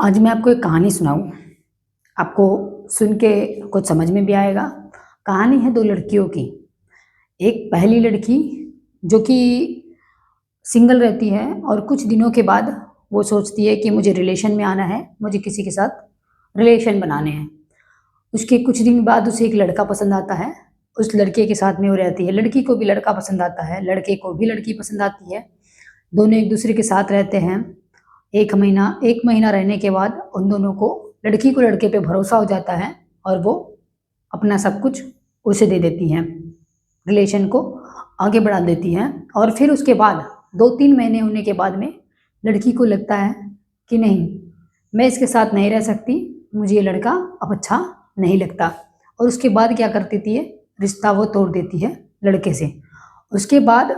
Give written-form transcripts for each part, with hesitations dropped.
आज मैं आपको एक कहानी सुनाऊँ। आपको सुन के कुछ समझ में भी आएगा। कहानी है 2 लड़कियों की। एक पहली लड़की जो कि सिंगल रहती है और कुछ दिनों के बाद वो सोचती है कि मुझे रिलेशन में आना है, मुझे किसी के साथ रिलेशन बनाने हैं। उसके कुछ दिन बाद उसे एक लड़का पसंद आता है। उस लड़के के साथ में वो रहती है। लड़की को भी लड़का पसंद आता है, लड़के को भी लड़की पसंद आती है। दोनों एक दूसरे के साथ रहते हैं। 1 महीना रहने के बाद उन दोनों को लड़की को लड़के पे भरोसा हो जाता है और वो अपना सब कुछ उसे दे देती हैं, रिलेशन को आगे बढ़ा देती हैं। और फिर उसके बाद 2-3 महीने होने के बाद में लड़की को लगता है कि नहीं, मैं इसके साथ नहीं रह सकती, मुझे ये लड़का अब अच्छा नहीं लगता। और उसके बाद क्या कर देती है, रिश्ता वो तोड़ देती है लड़के से। उसके बाद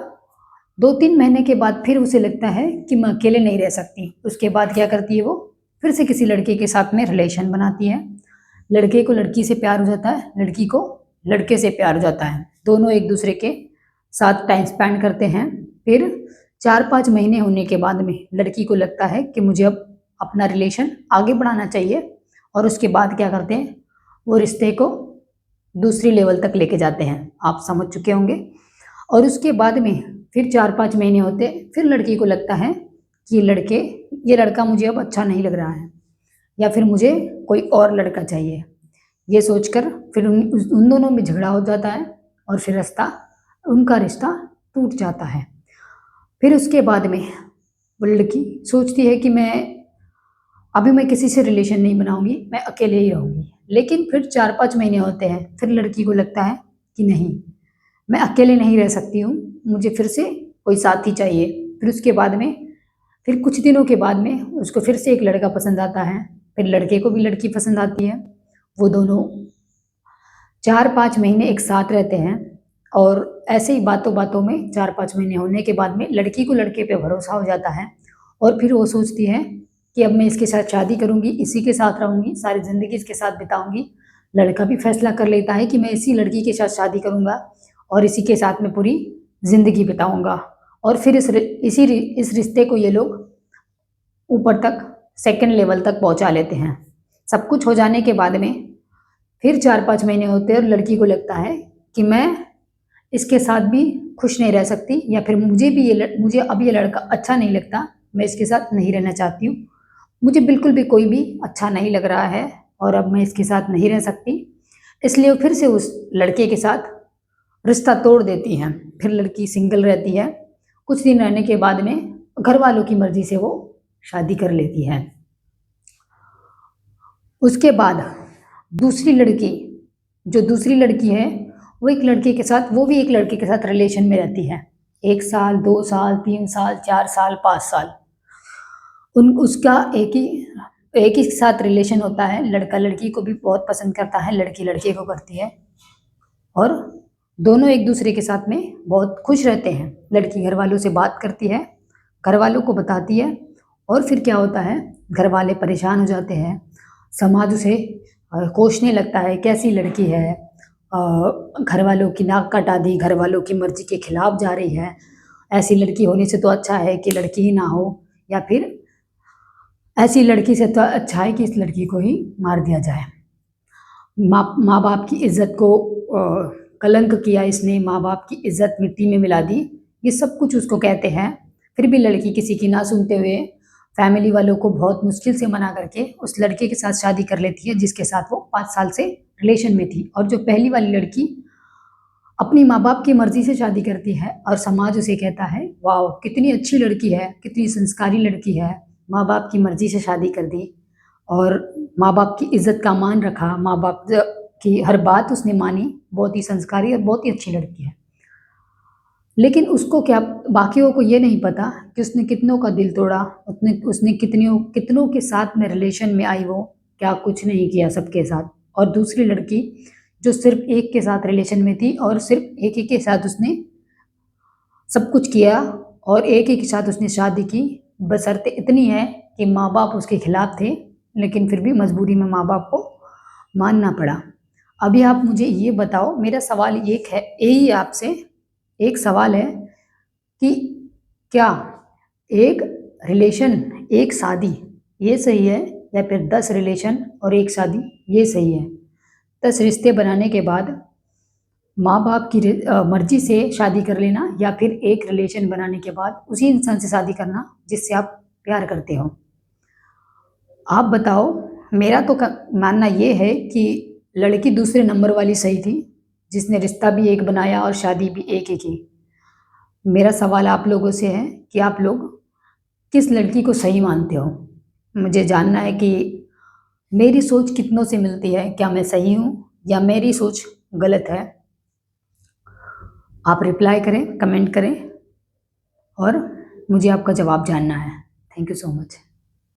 2-3 महीने के बाद फिर उसे लगता है कि मैं अकेले नहीं रह सकती। उसके बाद क्या करती है, वो फिर से किसी लड़के के साथ में रिलेशन बनाती है। लड़के को लड़की से प्यार हो जाता है, लड़की को लड़के से प्यार हो जाता है। दोनों एक दूसरे के साथ टाइम स्पेंड करते हैं। फिर 4-5 महीने होने के बाद में लड़की को लगता है कि मुझे अब अपना रिलेशन आगे बढ़ाना चाहिए। और उसके बाद क्या करते हैं, वो रिश्ते को दूसरी लेवल तक लेके जाते हैं। आप समझ चुके होंगे। और उसके बाद में फिर 4-5 महीने होते, फिर लड़की को लगता है कि ये लड़का मुझे अब अच्छा नहीं लग रहा है, या फिर मुझे कोई और लड़का चाहिए। ये सोचकर फिर उन दोनों में झगड़ा हो जाता है और फिर उनका रिश्ता टूट जाता है। फिर उसके बाद में वो लड़की सोचती है कि मैं किसी से रिलेशन नहीं बनाऊंगी, मैं अकेले ही रहूंगी। लेकिन फिर 4-5 महीने होते हैं, फिर लड़की को लगता है कि नहीं, मैं अकेले नहीं रह सकती हूँ, मुझे फिर से कोई साथी चाहिए। फिर उसके बाद में फिर कुछ दिनों के बाद में उसको फिर से एक लड़का पसंद आता है। फिर लड़के को भी लड़की पसंद आती है। वो दोनों 4-5 महीने एक साथ रहते हैं। और ऐसे ही बातों बातों में 4-5 महीने होने के बाद में लड़की को लड़के पे भरोसा हो जाता है। और फिर वो सोचती है कि अब मैं इसके साथ शादी करूंगी, इसी के साथ रहूंगी, सारी ज़िंदगी इसके साथ बिताऊंगी। लड़का भी फैसला कर लेता है कि मैं इसी लड़की के साथ शादी करूंगा और इसी के साथ में पूरी ज़िंदगी बिताऊंगा। और फिर इस रिश्ते को ये लोग ऊपर तक, सेकंड लेवल तक पहुंचा लेते हैं। सब कुछ हो जाने के बाद में फिर 4-5 महीने होते हैं और लड़की को लगता है कि मैं इसके साथ भी खुश नहीं रह सकती, या फिर मुझे अब ये लड़का अच्छा नहीं लगता, मैं इसके साथ नहीं रहना चाहती हूँ, मुझे बिल्कुल भी कोई भी अच्छा नहीं लग रहा है और अब मैं इसके साथ नहीं रह सकती। इसलिए वो फिर से उस लड़के के साथ रिश्ता तोड़ देती हैं। फिर लड़की सिंगल रहती है। कुछ दिन रहने के बाद में घर वालों की मर्जी से वो शादी कर लेती है। उसके बाद दूसरी लड़की है, वो भी एक लड़के के साथ रिलेशन में रहती है। 1 साल, 2 साल, 3 साल, 4 साल, 5 साल उसका एक ही साथ रिलेशन होता है। लड़का लड़की को भी बहुत पसंद करता है, लड़की लड़के को करती है और दोनों एक दूसरे के साथ में बहुत खुश रहते हैं। लड़की घर वालों से बात करती है, घर वालों को बताती है। और फिर क्या होता है, घर वाले परेशान हो जाते हैं। समाज उसे कोसने लगता है, कैसी लड़की है, घर वालों की नाक कटा दी, घर वालों की मर्जी के खिलाफ जा रही है, ऐसी लड़की होने से तो अच्छा है कि लड़की ही ना हो, या फिर ऐसी लड़की से तो अच्छा है कि इस लड़की को ही मार दिया जाए। माँ बाप की इज्जत को कलंक किया इसने, माँ बाप की इज्जत मिट्टी में मिला दी, ये सब कुछ उसको कहते हैं। फिर भी लड़की किसी की ना सुनते हुए फैमिली वालों को बहुत मुश्किल से मना करके उस लड़के के साथ शादी कर लेती है, जिसके साथ वो 5 साल से रिलेशन में थी। और जो पहली वाली लड़की अपनी माँ बाप की मर्जी से शादी करती है और समाज उसे कहता है, वाह कितनी अच्छी लड़की है, कितनी संस्कारी लड़की है, माँ बाप की मर्जी से शादी कर दी और माँ बाप की इज्जत का मान रखा, माँ बाप की हर बात उसने मानी, बहुत ही संस्कारी और बहुत ही अच्छी लड़की है। लेकिन उसको क्या, बाकियों को ये नहीं पता कि उसने कितनों का दिल तोड़ा, उसने कितनों के साथ में रिलेशन में आई, वो क्या कुछ नहीं किया सबके साथ। और दूसरी लड़की जो सिर्फ एक के साथ रिलेशन में थी और सिर्फ एक ही के साथ उसने सब कुछ किया और एक ही के साथ उसने शादी की, बशर्ते इतनी है कि माँ बाप उसके खिलाफ थे, लेकिन फिर भी मजबूरी में माँ बाप को मानना पड़ा। अभी आप मुझे ये बताओ, मेरा सवाल एक है, यही आपसे एक सवाल है कि क्या एक रिलेशन, एक शादी ये सही है या फिर 10 रिलेशन और एक शादी, ये सही है? 10 रिश्ते बनाने के बाद माँ बाप की मर्जी से शादी कर लेना, या फिर एक रिलेशन बनाने के बाद उसी इंसान से शादी करना जिससे आप प्यार करते हो? आप बताओ। मेरा तो मानना ये है कि लड़की दूसरे नंबर वाली सही थी, जिसने रिश्ता भी एक बनाया और शादी भी एक ही की। मेरा सवाल आप लोगों से है कि आप लोग किस लड़की को सही मानते हो? मुझे जानना है कि मेरी सोच कितनों से मिलती है, क्या मैं सही हूँ या मेरी सोच गलत है? आप रिप्लाई करें, कमेंट करें, और मुझे आपका जवाब जानना है। Thank you so much.